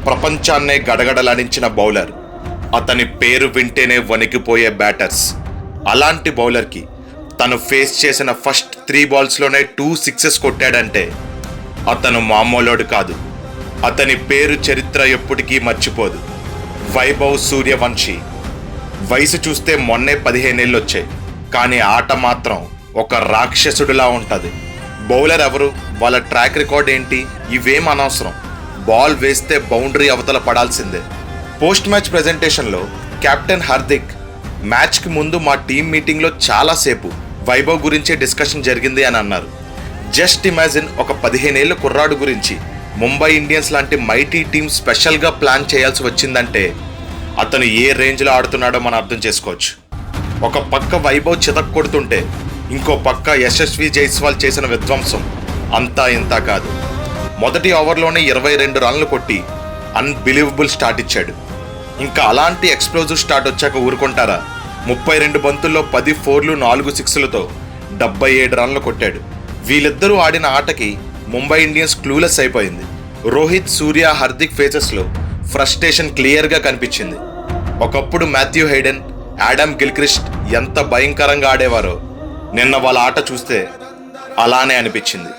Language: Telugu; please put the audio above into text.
ప్రపంచాన్నే గడగడలాడించిన బౌలర్. అతని పేరు వింటేనే వణికిపోయే బ్యాటర్స్. అలాంటి బౌలర్కి తను ఫేస్ చేసిన ఫస్ట్ 3 బాల్స్లోనే 2 సిక్సెస్ కొట్టాడంటే అతను మామూలోడు కాదు. అతని పేరు చరిత్ర ఎప్పటికీ మర్చిపోదు. వైభవ్ సూర్యవంశీ. వయసు చూస్తే మొన్నే 15 ఏళ్ళు వచ్చాయి, కానీ ఆట మాత్రం ఒక రాక్షసుడిలా ఉంటుంది. బౌలర్ ఎవరు, వాళ్ళ ట్రాక్ రికార్డ్ ఏంటి, ఇవేం అనవసరం. బాల్ వేస్తే బౌండరీ అవతల పడాల్సిందే. పోస్ట్ మ్యాచ్ ప్రెజెంటేషన్లో కెప్టెన్ హార్దిక్, మ్యాచ్కి ముందు మా టీం మీటింగ్లో చాలాసేపు వైభవ్ గురించే డిస్కషన్ జరిగింది అని అన్నారు. జస్ట్ ఇమాజిన్, ఒక 15 ఏళ్ళ కుర్రాడు గురించి ముంబై ఇండియన్స్ లాంటి మైటీ టీం స్పెషల్గా ప్లాన్ చేయాల్సి వచ్చిందంటే అతను ఏ రేంజ్లో ఆడుతున్నాడో మనం అర్థం చేసుకోవచ్చు. ఒక పక్క వైభవ్ చితక్ కొడుతుంటే ఇంకో పక్క యశస్వి జైస్వాల్ చేసిన విధ్వంసం అంతా ఇంతా కాదు. మొదటి ఓవర్లోనే 22 రన్లు కొట్టి అన్బిలీవబుల్ స్టార్ట్ ఇచ్చాడు. ఇంకా అలాంటి ఎక్స్ప్లోజివ్ స్టార్ట్ వచ్చాక ఊరుకుంటారా? 32 బంతుల్లో 10 4లు 4 6లతో 77 రన్లు కొట్టాడు. వీళ్ళిద్దరూ ఆడిన ఆటకి ముంబై ఇండియన్స్ క్లూలెస్ అయిపోయింది. రోహిత్, సూర్య, హార్దిక్ ఫేసెస్లో ఫ్రస్ట్రేషన్ క్లియర్గా కనిపించింది. ఒకప్పుడు మాథ్యూ హెయిడెన్, ఆడమ్ గిల్క్రిస్ట్ ఎంత భయంకరంగా ఆడేవారో నిన్న వాళ్ళ ఆట చూస్తే అలానే అనిపించింది.